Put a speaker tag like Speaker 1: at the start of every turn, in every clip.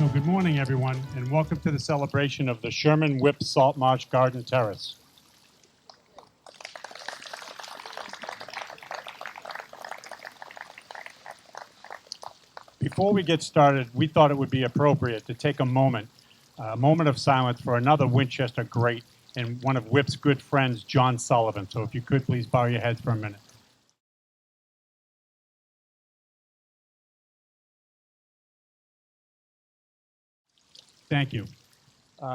Speaker 1: So good morning, everyone, and welcome to the celebration of the Sherman Whip Saltmarsh Garden Terrace. Before we get started, we thought it would be appropriate to take a moment of silence for another Winchester great and one of Whip's good friends, John Sullivan. So if you could, please bow your heads for a minute. Thank you.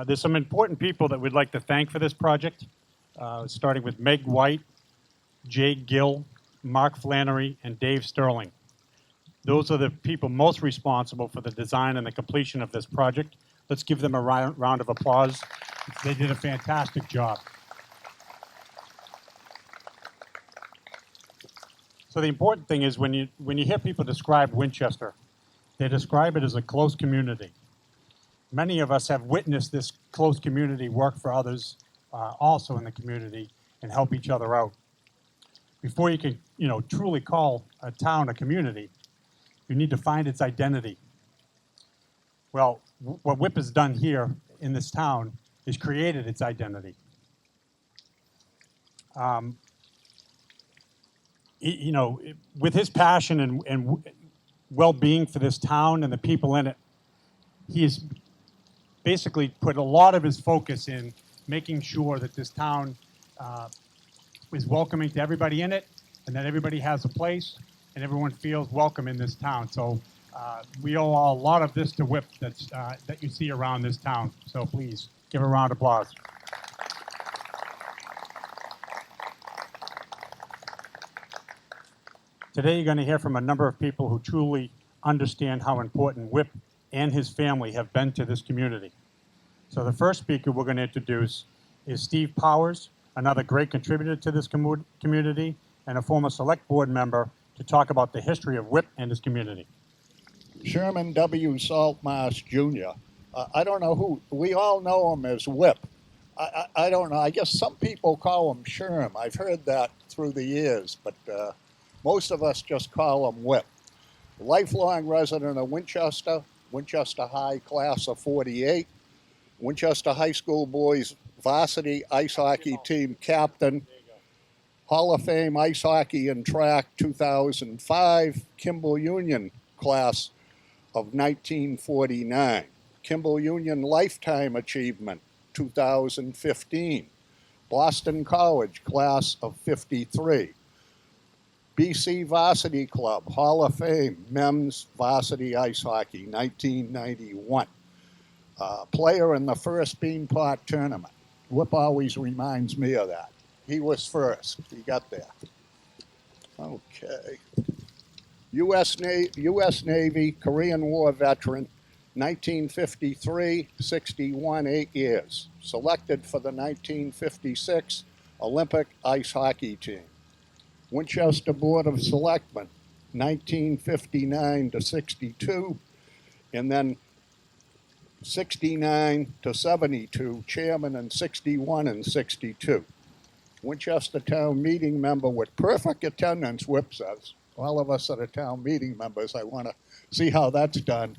Speaker 1: There's some important people that we'd like to thank for this project, starting with Meg White, Jay Gill, Mark Flannery, and Dave Sterling. Those are the people most responsible for the design and the completion of this project. Let's give them a round of applause. They did a fantastic job. So the important thing is when you hear people describe Winchester, they describe it as a close community. Many of us have witnessed this close community work for others also in the community and help each other out. Before you can, truly call a town a community, you need to find its identity. Well, what WIP has done here in this town is created its identity. With his passion and well-being for this town and the people in it, he has basically put a lot of his focus in making sure that this town is welcoming to everybody in it, and that everybody has a place, and everyone feels welcome in this town. So we owe a lot of this to WIP that you see around this town. So please give a round of applause. Today you're going to hear from a number of people who truly understand how important WIP and his family have been to this community. So the first speaker we're going to introduce is Steve Powers, another great contributor to this community and a former select board member, to talk about the history of WIP and his community.
Speaker 2: Sherman W. Saltmarsh Jr. I don't know who, we all know him as WIP. I don't know, I guess some people call him Sherm. I've heard that through the years, but most of us just call him WIP. Lifelong resident of Winchester, Winchester High class of 48, Winchester High School boys varsity ice hockey team captain, Hall of Fame ice hockey and track 2005, Kimball Union class of 1949, Kimball Union Lifetime Achievement 2015, Boston College class of 53, BC Varsity Club Hall of Fame Men's Varsity Ice Hockey 1991, player in the first Beanpot tournament. Whip always reminds me of that. He was first. He got there. Okay. U.S. Navy, Korean War veteran, 1953, 61, 8 years. Selected for the 1956 Olympic ice hockey team. Winchester Board of Selectmen, 1959 to 62, and then 69 to 72, chairman in 61 and 62. Winchester Town Meeting member with perfect attendance, WIP says. All of us that are town meeting members, I want to see how that's done.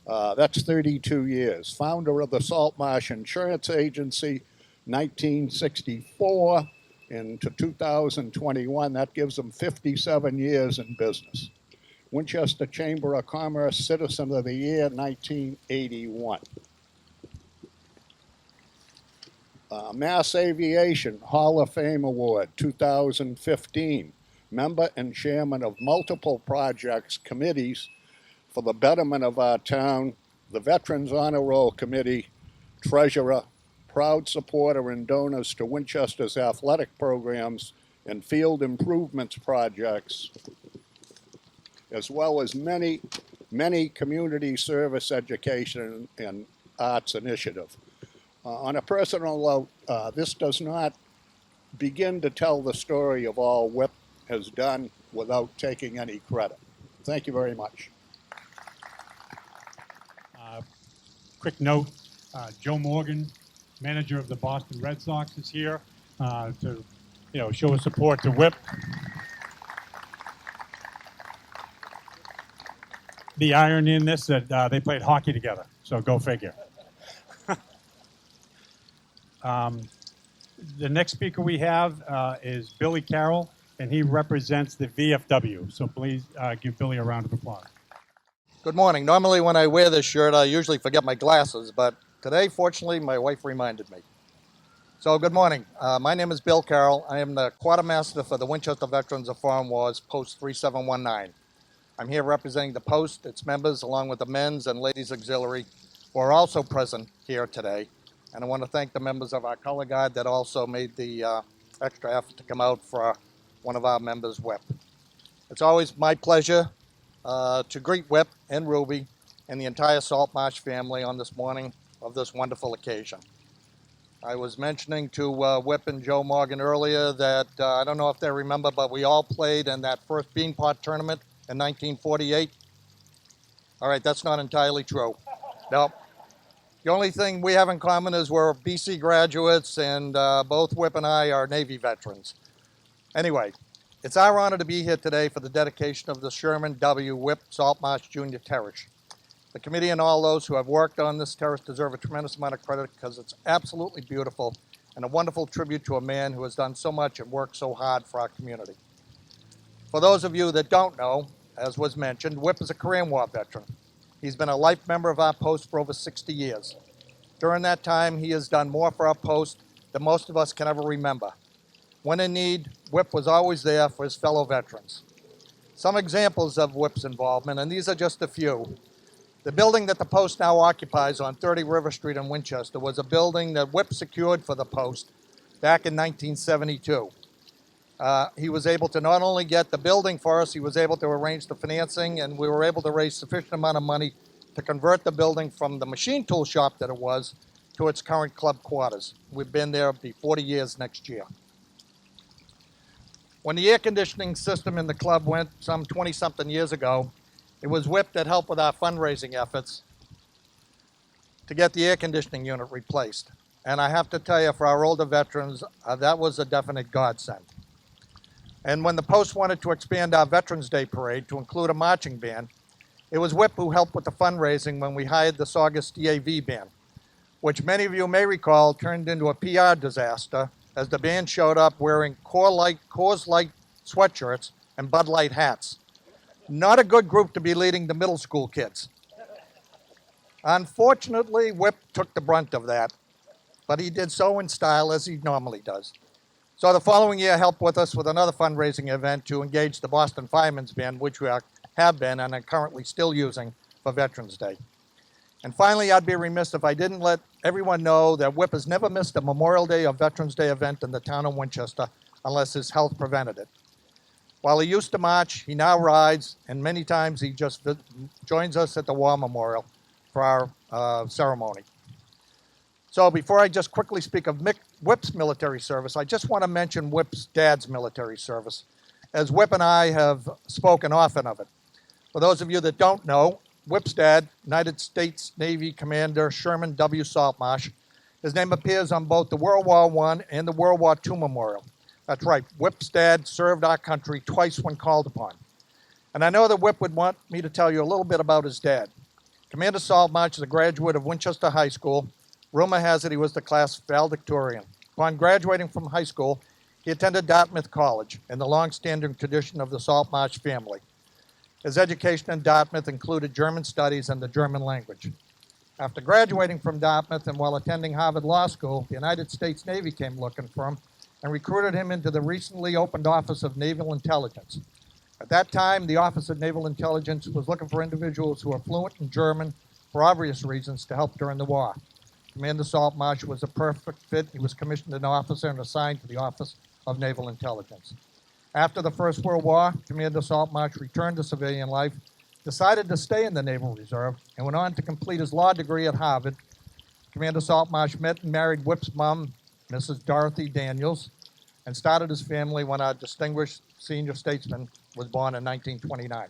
Speaker 2: That's 32 years. Founder of the Saltmarsh Insurance Agency, 1964 into 2021. That gives them 57 years in business. Winchester Chamber of Commerce Citizen of the Year, 1981. Mass Aviation Hall of Fame Award, 2015. Member and chairman of multiple projects, committees for the betterment of our town, the Veterans Honor Roll Committee, treasurer, proud supporter and donors to Winchester's athletic programs and field improvements projects, as well as many, many community service, education, and arts initiatives. On a personal note, this does not begin to tell the story of all WIP has done without taking any credit. Thank you very much.
Speaker 1: Quick note, Joe Morgan, manager of the Boston Red Sox, is here to show his support to WIP. The irony in this that they played hockey together. So go figure. The next speaker we have is Billy Carroll, and he represents the VFW. So please give Billy a round of applause.
Speaker 3: Good morning. Normally when I wear this shirt, I usually forget my glasses, but today, fortunately, my wife reminded me. So good morning. My name is Bill Carroll. I am the quartermaster for the Winchester Veterans of Foreign Wars, Post 3719. I'm here representing the post, its members, along with the men's and ladies auxiliary, who are also present here today. And I want to thank the members of our color guard that also made the extra effort to come out for one of our members, Whip. It's always my pleasure to greet Whip and Ruby and the entire Saltmarsh family on this morning of this wonderful occasion. I was mentioning to Whip and Joe Morgan earlier that I don't know if they remember, but we all played in that first Beanpot tournament in 1948. All right, that's not entirely true. No. The only thing we have in common is we're BC graduates, and both Whip and I are Navy veterans. Anyway, it's our honor to be here today for the dedication of the Sherman W. Whip Saltmarsh Jr. Terrace. The committee and all those who have worked on this terrace deserve a tremendous amount of credit because it's absolutely beautiful and a wonderful tribute to a man who has done so much and worked so hard for our community. For those of you that don't know, as was mentioned, Whip is a Korean War veteran. He's been a life member of our post for over 60 years. During that time, he has done more for our post than most of us can ever remember. When in need, Whip was always there for his fellow veterans. Some examples of Whip's involvement, and these are just a few. The building that the post now occupies on 30 River Street in Winchester was a building that Whip secured for the post back in 1972. He was able to not only get the building for us, he was able to arrange the financing, and we were able to raise sufficient amount of money to convert the building from the machine tool shop that it was to its current club quarters. We've been there, it'll be 40 years next year. When the air conditioning system in the club went some 20-something years ago, it was Whip that helped with our fundraising efforts to get the air conditioning unit replaced. And I have to tell you, for our older veterans, that was a definite godsend. And when the post wanted to expand our Veterans Day parade to include a marching band, it was Whip who helped with the fundraising when we hired the Saugus DAV band, which many of you may recall turned into a PR disaster as the band showed up wearing Coors Light sweatshirts and Bud Light hats. Not a good group to be leading the middle school kids. Unfortunately, Whip took the brunt of that, but he did so in style as he normally does. So the following year helped with us with another fundraising event to engage the Boston Firemen's Band, which we have been and are currently still using for Veterans Day. And finally, I'd be remiss if I didn't let everyone know that Whip has never missed a Memorial Day or Veterans Day event in the town of Winchester unless his health prevented it. While he used to march, he now rides, and many times he just joins us at the War Memorial for our ceremony. So before I just quickly speak of Whip's military service, I just want to mention Whip's dad's military service, as Whip and I have spoken often of it. For those of you that don't know, Whip's dad, United States Navy Commander Sherman W. Saltmarsh, his name appears on both the World War I and the World War II Memorial. That's right, Whip's dad served our country twice when called upon. And I know that Whip would want me to tell you a little bit about his dad. Commander Saltmarsh is a graduate of Winchester High School. Rumor has it he was the class valedictorian. Upon graduating from high school, he attended Dartmouth College in the long-standing tradition of the Saltmarsh family. His education in Dartmouth included German studies and the German language. After graduating from Dartmouth and while attending Harvard Law School, the United States Navy came looking for him and recruited him into the recently opened Office of Naval Intelligence. At that time, the Office of Naval Intelligence was looking for individuals who were fluent in German for obvious reasons to help during the war. Commander Saltmarsh was a perfect fit. He was commissioned an officer and assigned to the Office of Naval Intelligence. After the First World War, Commander Saltmarsh returned to civilian life, decided to stay in the Naval Reserve, and went on to complete his law degree at Harvard. Commander Saltmarsh met and married Whip's mom, Mrs. Dorothy Daniels, and started his family when our distinguished senior statesman was born in 1929.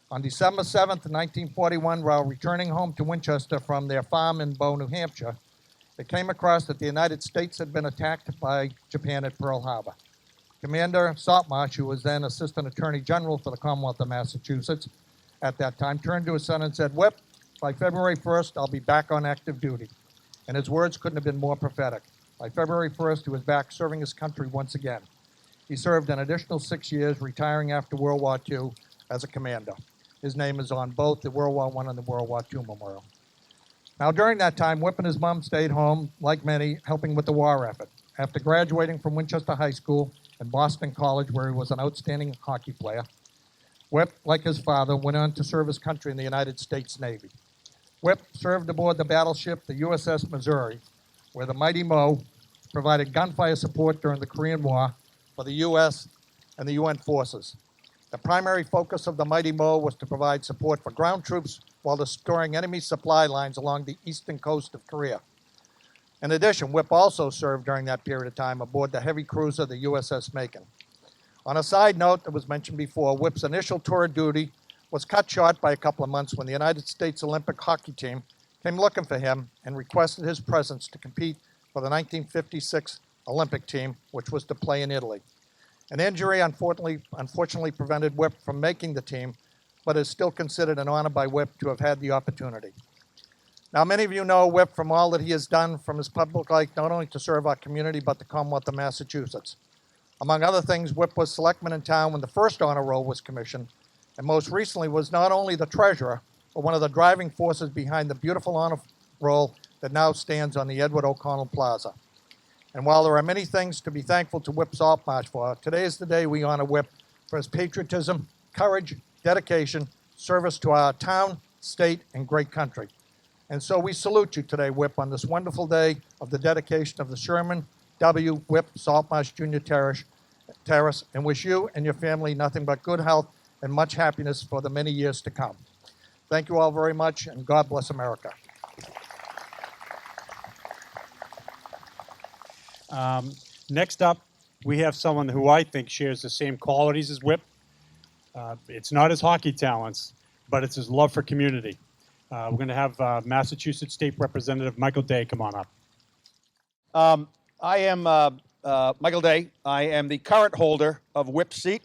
Speaker 3: On December 7th, 1941, while returning home to Winchester from their farm in Bow, New Hampshire, they came across that the United States had been attacked by Japan at Pearl Harbor. Commander Saltmarsh, who was then Assistant Attorney General for the Commonwealth of Massachusetts at that time, turned to his son and said, "Whip, by February 1st, I'll be back on active duty. And his words couldn't have been more prophetic. By February 1st, he was back serving his country once again. He served an additional 6 years, retiring after World War II as a commander. His name is on both the World War I and the World War II memorial. Now, during that time, Whip and his mom stayed home, like many, helping with the war effort. After graduating from Winchester High School and Boston College, where he was an outstanding hockey player, Whip, like his father, went on to serve his country in the United States Navy. Whip served aboard the battleship, the USS Missouri, where the Mighty Mo provided gunfire support during the Korean War for the U.S. and the UN forces. The primary focus of the Mighty Mo was to provide support for ground troops while destroying enemy supply lines along the eastern coast of Korea. In addition, Whip also served during that period of time aboard the heavy cruiser, the USS Macon. On a side note that was mentioned before, Whip's initial tour of duty was cut short by a couple of months when the United States Olympic hockey team came looking for him and requested his presence to compete for the 1956 Olympic team, which was to play in Italy. An injury unfortunately prevented Whip from making the team, but is still considered an honor by Whip to have had the opportunity. Now, many of you know Whip from all that he has done from his public life, not only to serve our community, but the Commonwealth of Massachusetts. Among other things, Whip was selectman in town when the first honor roll was commissioned, and most recently was not only the treasurer, but one of the driving forces behind the beautiful honor roll that now stands on the Edward O'Connell Plaza. And while there are many things to be thankful to Whip Saltmarsh for, today is the day we honor Whip for his patriotism, courage, dedication, service to our town, state, and great country. And so we salute you today, Whip, on this wonderful day of the dedication of the Sherman W. Whip Saltmarsh Jr. Terrace, and wish you and your family nothing but good health and much happiness for the many years to come. Thank you all very much, and God bless America.
Speaker 1: Next up, we have someone who I think shares the same qualities as Whip. It's not his hockey talents, but it's his love for community. We're going to have Massachusetts State Representative Michael Day come on up.
Speaker 4: I am Michael Day. I am the current holder of Whip's seat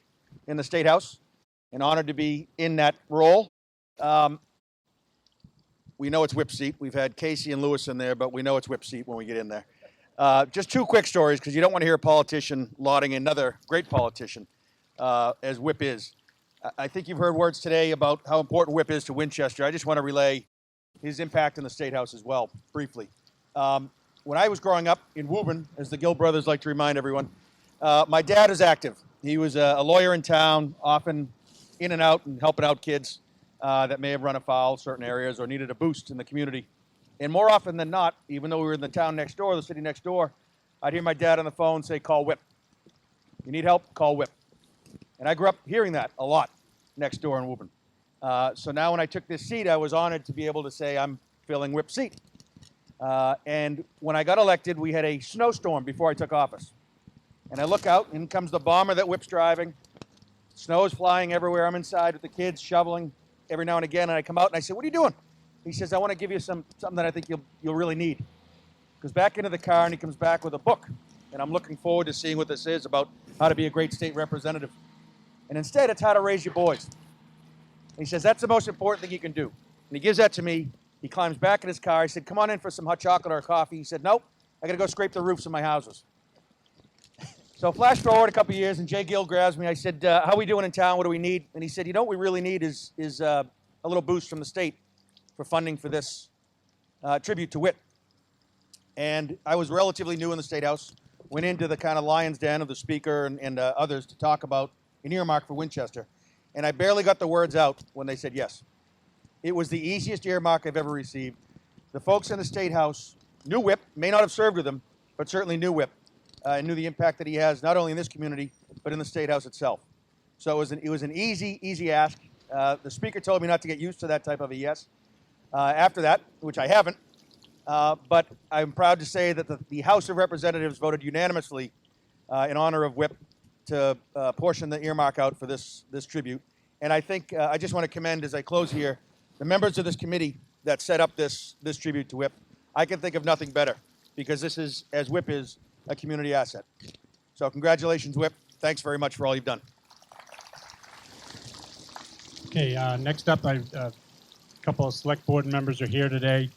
Speaker 4: in the State House, and honored to be in that role. We know it's Whip's seat. We've had Casey and Lewis in there, but we know it's Whip's seat when we get in there. Just two quick stories, because you don't want to hear a politician lauding another great politician, as Whip is. I think you've heard words today about how important Whip is to Winchester. I just want to relay his impact in the State House as well, briefly. When I was growing up in Woburn, as the Gill brothers like to remind everyone, my dad is active. He was a lawyer in town, often in and out and helping out kids that may have run afoul of certain areas or needed a boost in the community. And more often than not, even though we were in the town next door, the city next door, I'd hear my dad on the phone say, "Call Whip. You need help? Call Whip." And I grew up hearing that a lot next door in Woburn. So now when I took this seat, I was honored to be able to say I'm filling Whip's seat. And when I got elected, we had a snowstorm before I took office. And I look out, and in comes the bomber that Whip's driving. Snow is flying everywhere. I'm inside with the kids shoveling every now and again. And I come out and I say, "What are you doing?" He says, "I want to give you something that I think you'll really need." Goes back into the car and he comes back with a book. And I'm looking forward to seeing what this is about how to be a great state representative. And instead, it's how to raise your boys. And he says, "That's the most important thing you can do." And he gives that to me. He climbs back in his car. I said, "Come on in for some hot chocolate or coffee." He said, "Nope, I got to go scrape the roofs of my houses." So flash forward a couple of years, and Jay Gill grabs me. I said, "How are we doing in town? What do we need?" And he said, "You know what we really need is a little boost from the state for funding for this tribute to Whip." And I was relatively new in the State House, went into the kind of lion's den of the Speaker and others to talk about an earmark for Winchester. And I barely got the words out when they said yes. It was the easiest earmark I've ever received. The folks in the State House knew Whip, may not have served with him, but certainly knew Whip, and knew the impact that he has not only in this community, but in the State House itself. So it was an easy ask. The Speaker told me not to get used to that type of a yes after that, which I haven't. But I'm proud to say that the House of Representatives voted unanimously in honor of Whip to portion the earmark out for this tribute. And I think I just want to commend, as I close here, the members of this committee that set up this tribute to Whip. I can think of nothing better, because this is, as Whip is, a community asset. So congratulations, Whip. Thanks very much for all you've done.
Speaker 1: Okay, next up, I've couple of select board members are here today,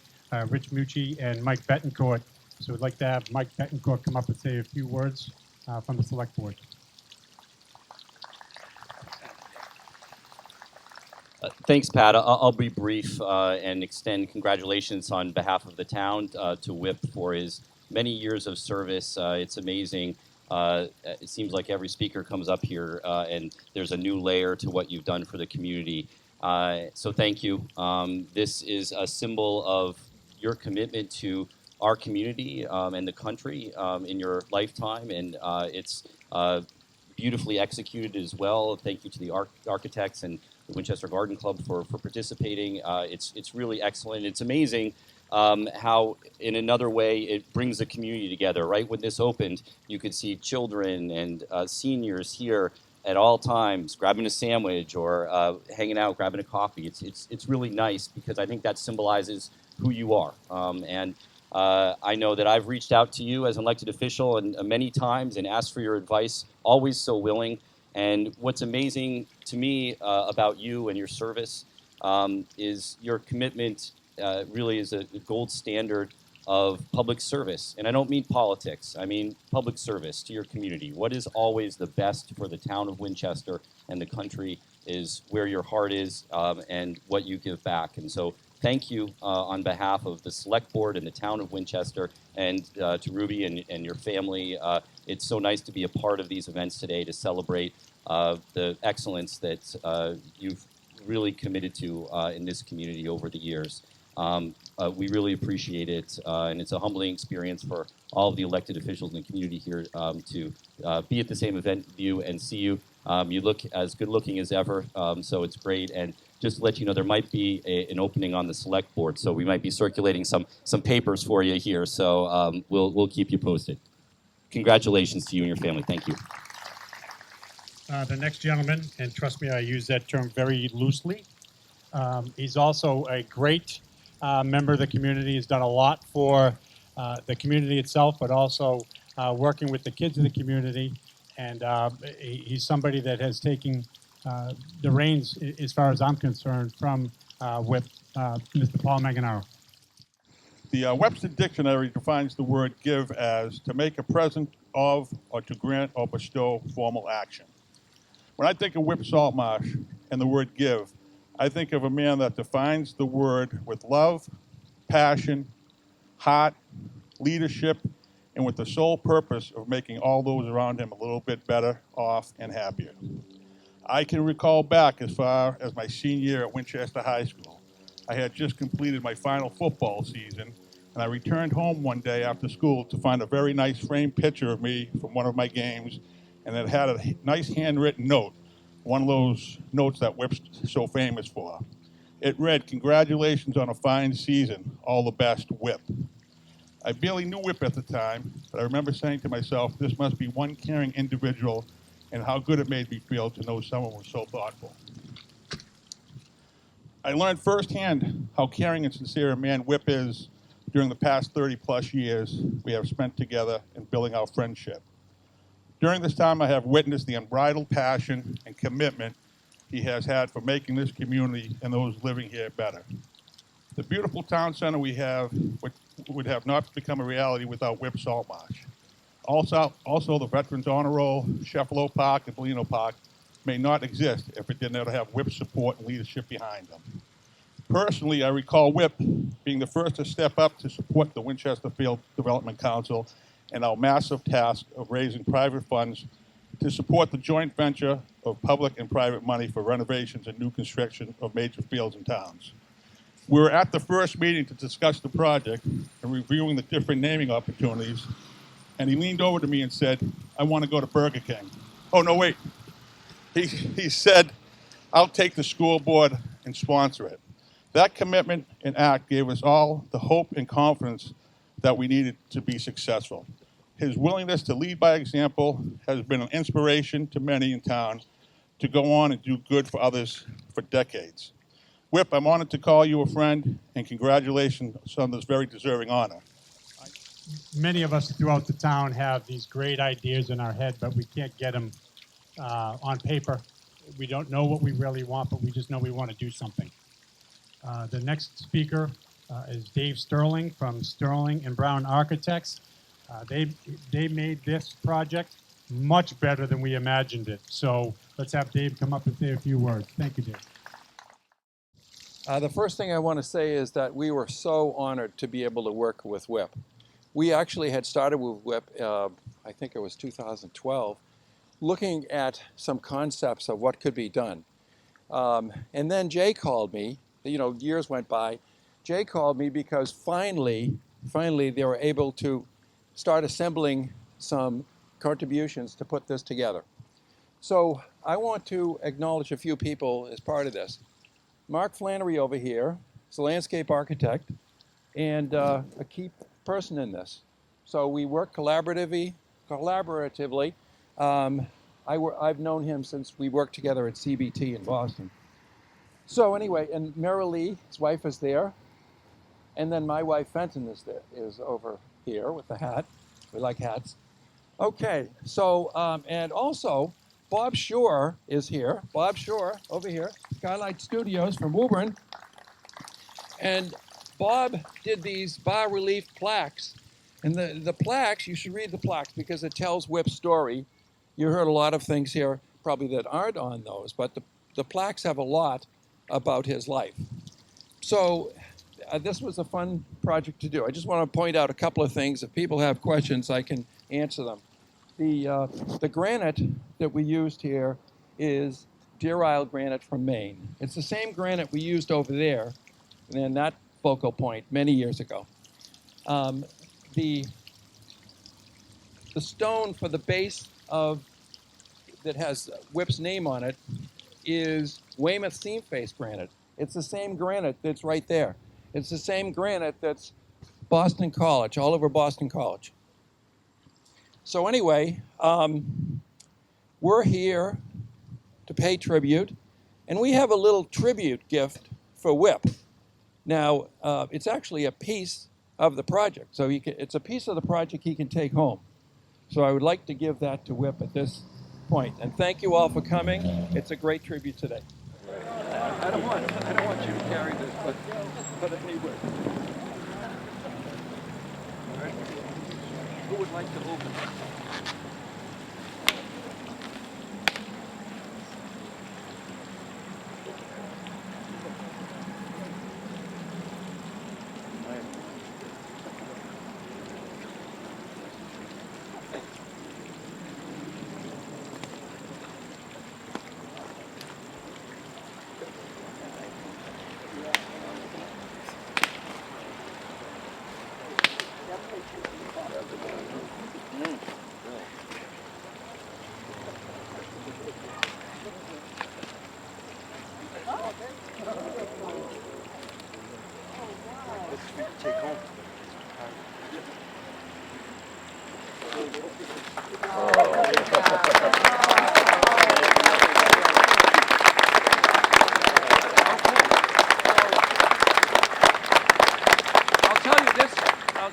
Speaker 1: Rich Mucci and Mike Betancourt. So we'd like to have Mike Betancourt come up and say a few words from the select board.
Speaker 5: Thanks, Pat. I'll be brief and extend congratulations on behalf of the town to Whip for his many years of service. It's amazing. It seems like every speaker comes up here and there's a new layer to what you've done for the community. So thank you. This is a symbol of your commitment to our community and the country in your lifetime, and it's beautifully executed as well. Thank you to the architects and the Winchester Garden Club for participating. It's really excellent. It's amazing how, in another way, it brings the community together. Right when this opened, you could see children and seniors here at all times, grabbing a sandwich or hanging out, grabbing a coffee. It's really nice because I think that symbolizes who you are. And I know that I've reached out to you as an elected official and many times and asked for your advice, always so willing. And what's amazing to me about you and your service is your commitment really is a gold standard of public service. And I don't mean politics, I mean public service to your community. What is always the best for the town of Winchester and the country is where your heart is and what you give back. And so thank you on behalf of the Select Board and the town of Winchester and to Ruby and your family. It's so nice to be a part of these events today to celebrate the excellence that you've really committed to in this community over the years. We really appreciate it, and it's a humbling experience for all of the elected officials in the community here to be at the same event with you and see you. You look as good looking as ever, so it's great. And just to let you know, there might be an opening on the select board, so we might be circulating some papers for you here. So we'll keep you posted. Congratulations to you and your family. Thank you.
Speaker 1: The next gentleman, and trust me, I use that term very loosely. He's also a great member of the community. He's done a lot for the community itself, but also working with the kids of the community. And he's somebody that has taken the reins, as far as I'm concerned, from with Mr. Paul Manganaro.
Speaker 6: The Webster Dictionary defines the word give as to make a present of or to grant or bestow formal action. When I think of Whip Saltmarsh and the word give, I think of a man that defines the word with love, passion, heart, leadership, and with the sole purpose of making all those around him a little bit better off and happier. I can recall back as far as my senior year at Winchester High School. I had just completed my final football season, and I returned home one day after school to find a very nice framed picture of me from one of my games, and it had a nice handwritten note, one of those notes that Whip's so famous for. It read, "Congratulations on a fine season. All the best, Whip." I barely knew Whip at the time, but I remember saying to myself, this must be one caring individual, and how good it made me feel to know someone was so thoughtful. I learned firsthand how caring and sincere a man Whip is during the past 30-plus years we have spent together in building our friendship. During this time, I have witnessed the unbridled passion and commitment he has had for making this community and those living here better. The beautiful town center we have would have not become a reality without Whip Saltmarsh. Also, the Veterans Honor Roll, Sheffalo Park, and Bellino Park may not exist if it did not have Whip's support and leadership behind them. Personally, I recall Whip being the first to step up to support the Winchester Field Development Council and our massive task of raising private funds to support the joint venture of public and private money for renovations and new construction of major fields and towns. We were at the first meeting to discuss the project and reviewing the different naming opportunities, and he leaned over to me and said, "I want to go to Burger King." Oh, no, wait. He said, "I'll take the school board and sponsor it." That commitment and act gave us all the hope and confidence that we needed to be successful. His willingness to lead by example has been an inspiration to many in town to go on and do good for others for decades. Whip, I'm honored to call you a friend, and congratulations on this very deserving honor.
Speaker 1: Many of us throughout the town have these great ideas in our head, but we can't get them on paper. We don't know what we really want, but we just know we want to do something. The next speaker is Dave Sterling from Sterling and Brown Architects. They made this project much better than we imagined it. So let's have Dave come up and say a few words. Thank you, Dave.
Speaker 7: The first thing I want to say is that we were so honored to be able to work with WIP. We actually had started with WIP, I think it was 2012, looking at some concepts of what could be done. And then Jay called me, years went by. Jay called me because finally they were able to start assembling some contributions to put this together. So I want to acknowledge a few people as part of this. Mark Flannery over here is a landscape architect and a key person in this. So we work collaboratively. I've known him since we worked together at CBT in Boston. So anyway, and Merrill Lee, his wife, is there. And then my wife Fenton is over here with the hat. We like hats. Okay, so, and also, Bob Shore is here. Bob Shore, over here, Skylight Studios from Woburn. And Bob did these bas-relief plaques. And the plaques, you should read the plaques because it tells WIP's story. You heard a lot of things here probably that aren't on those, but the plaques have a lot about his life. So this was a fun project to do. I just want to point out a couple of things. If people have questions, I can answer them. The granite that we used here is Deer Isle granite from Maine. It's the same granite we used over there in that focal point many years ago. The stone for the base that has WIP's name on it is Weymouth seam face granite. It's the same granite that's right there. It's the same granite that's Boston College, all over Boston College. So anyway, we're here to pay tribute, and we have a little tribute gift for WIP. Now, it's actually a piece of the project, so it's a piece of the project he can take home. So I would like to give that to WIP at this point. And thank you all for coming. It's a great tribute today. I don't want you to carry this, but it may work. All right. Who would like to open it?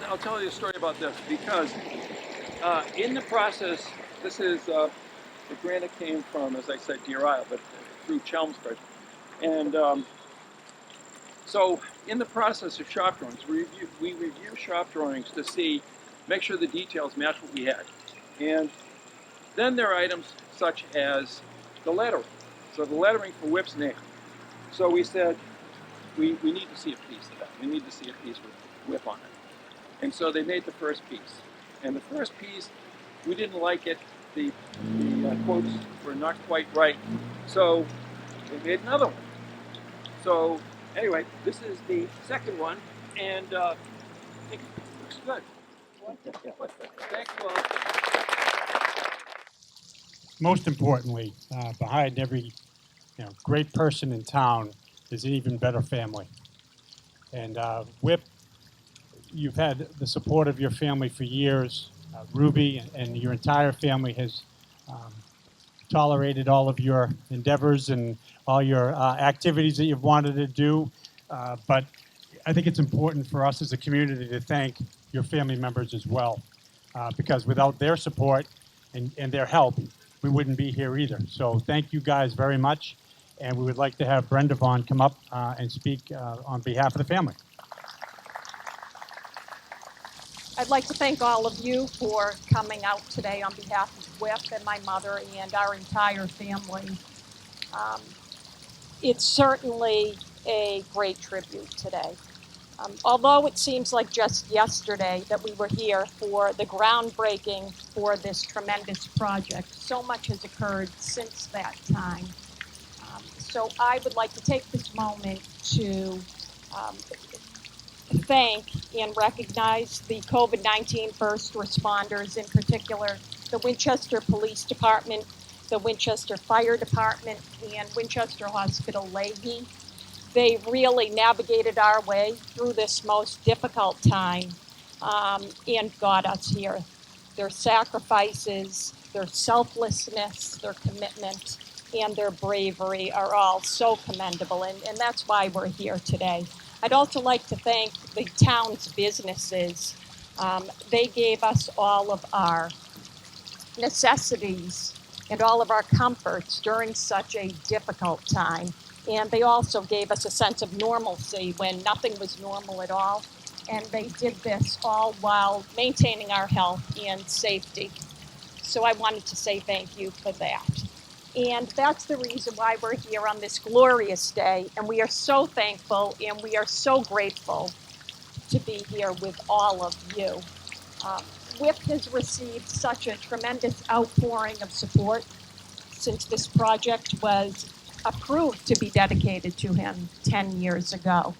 Speaker 7: I'll tell you a story about this because in the process, this is the granite came from, as I said, Deer Isle, but through Chelmsford, and so in the process of shop drawings, we review shop drawings to make sure the details match what we had, and then there are items such as the lettering. So the lettering for WIP's name. So we said we need to see a piece of that. We need to see a piece with WIP on it. And so they made the first piece. And the first piece, we didn't like it. The quotes were not quite right. So they made another one. So anyway, this is the second one, and I think it looks good. Thank you all.
Speaker 1: Most importantly, behind every great person in town is an even better family. And WIP, you've had the support of your family for years. Ruby and your entire family has tolerated all of your endeavors and all your activities that you've wanted to do. But I think it's important for us as a community to thank your family members as well, because without their support and their help, we wouldn't be here either. So thank you guys very much. And we would like to have Brenda Vaughn come up and speak on behalf of the family.
Speaker 8: I'd like to thank all of you for coming out today on behalf of WIP and my mother and our entire family. It's certainly a great tribute today. Although it seems like just yesterday that we were here for the groundbreaking for this tremendous project, so much has occurred since that time. So I would like to take this moment to thank and recognize the COVID-19 first responders, in particular the Winchester Police Department, the Winchester Fire Department, and Winchester Hospital Leahy. They really navigated our way through this most difficult time and got us here. Their sacrifices, their selflessness, their commitment, and their bravery are all so commendable, and that's why we're here today. I'd also like to thank the town's businesses. They gave us all of our necessities and all of our comforts during such a difficult time. And they also gave us a sense of normalcy when nothing was normal at all. And they did this all while maintaining our health and safety. So I wanted to say thank you for that. And that's the reason why we're here on this glorious day. And we are so thankful and we are so grateful to be here with all of you. WIP has received such a tremendous outpouring of support since this project was approved to be dedicated to him 10 years ago.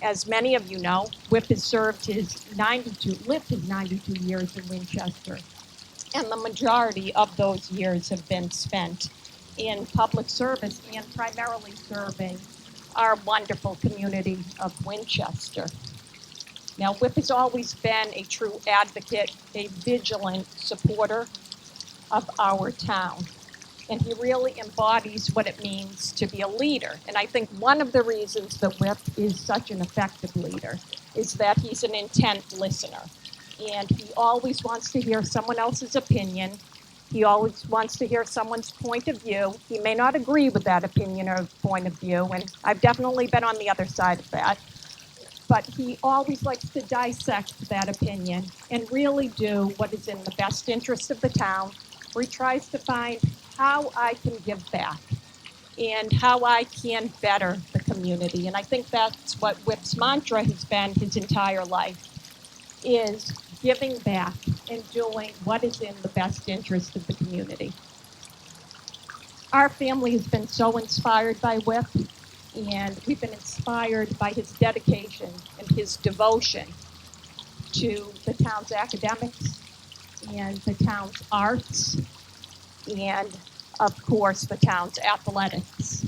Speaker 8: As many of you know, WIP has lived his 92 years in Winchester, and the majority of those years have been spent in public service and primarily serving our wonderful community of Winchester. Now, WIP has always been a true advocate, a vigilant supporter of our town. And he really embodies what it means to be a leader. And I think one of the reasons that WIP is such an effective leader is that he's an intent listener. And he always wants to hear someone else's opinion. He always wants to hear someone's point of view. He may not agree with that opinion or point of view, and I've definitely been on the other side of that. But he always likes to dissect that opinion and really do what is in the best interest of the town, where he tries to find how I can give back and how I can better the community. And I think that's what WIP's mantra has been his entire life, is giving back and doing what is in the best interest of the community. Our family has been so inspired by WIP, and we've been inspired by his dedication and his devotion to the town's academics and the town's arts and, of course, the town's athletics.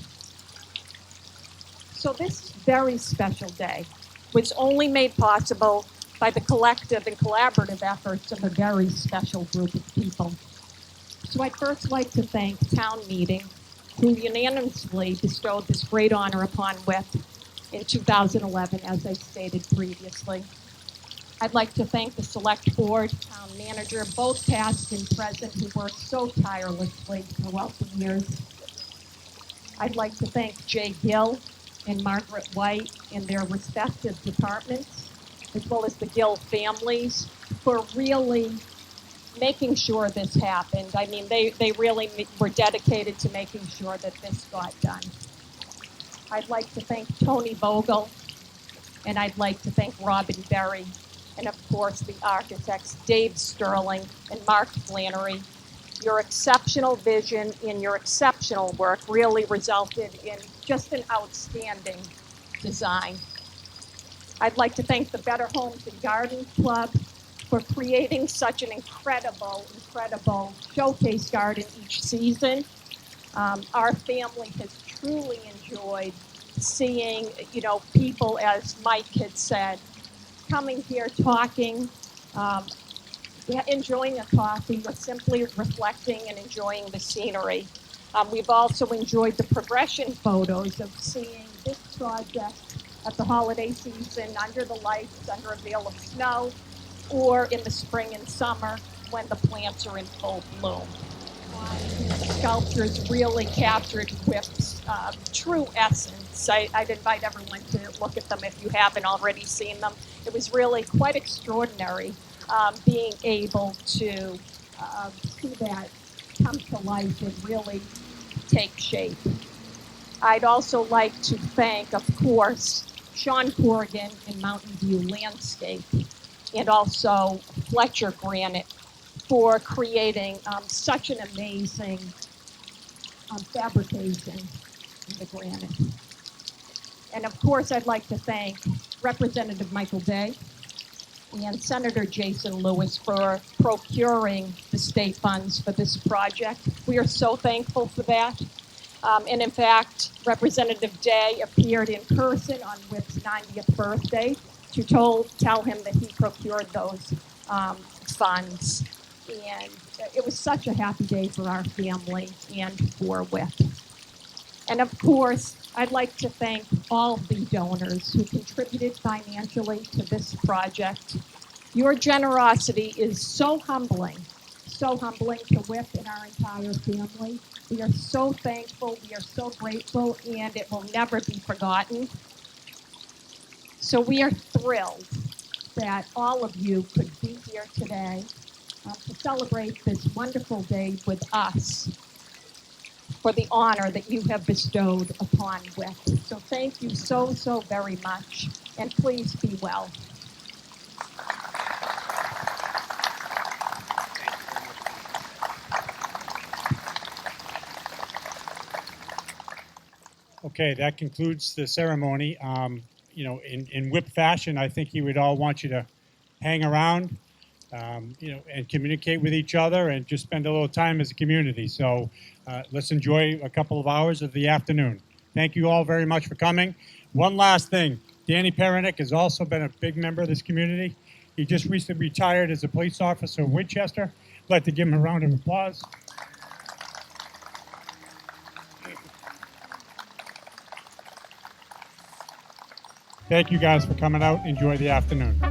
Speaker 8: So this very special day was only made possible by the collective and collaborative efforts of a very special group of people. So I'd first like to thank Town Meeting, who unanimously bestowed this great honor upon WIP in 2011, as I stated previously. I'd like to thank the Select Board, Town Manager, both past and present, who worked so tirelessly throughout the years. I'd like to thank Jay Gill and Margaret White in their respective departments, as well as the Gill families, for really making sure this happened. I mean, they really were dedicated to making sure that this got done. I'd like to thank Tony Vogel, and I'd like to thank Robin Berry, and of course the architects Dave Sterling and Mark Flannery. Your exceptional vision and your exceptional work really resulted in just an outstanding design. I'd like to thank the Better Homes and Gardens Club for creating such an incredible showcase garden each season. Our family has truly enjoyed seeing, people, as Mike had said, coming here, talking, enjoying a coffee, or simply reflecting and enjoying the scenery. We've also enjoyed the progression photos of seeing this project at the holiday season, under the lights, under a veil of snow, or in the spring and summer when the plants are in full bloom. Sculptures really captured Whip's true essence. I'd invite everyone to look at them if you haven't already seen them. It was really quite extraordinary being able to see that come to life and really take shape. I'd also like to thank, of course, Sean Corrigan in Mountain View Landscape and also Fletcher Granite for creating such an amazing fabrication of the granite. And of course, I'd like to thank Representative Michael Day and Senator Jason Lewis for procuring the state funds for this project. We are so thankful for that. And in fact, Representative Day appeared in person on Whip's 90th birthday to tell him that he procured those funds. And it was such a happy day for our family and for Whip. And of course, I'd like to thank all the donors who contributed financially to this project. Your generosity is so humbling to Whip and our entire family. We are so thankful, we are so grateful, and it will never be forgotten. So we are thrilled that all of you could be here today to celebrate this wonderful day with us for the honor that you have bestowed upon Whip. So thank you so very much, and please be well.
Speaker 1: Okay, that concludes the ceremony. In Whip fashion, I think he would all want you to hang around, and communicate with each other and just spend a little time as a community. So let's enjoy a couple of hours of the afternoon. Thank you all very much for coming. One last thing, Danny Perenick has also been a big member of this community. He just recently retired as a police officer in Winchester. I'd like to give him a round of applause. Thank you guys for coming out. Enjoy the afternoon.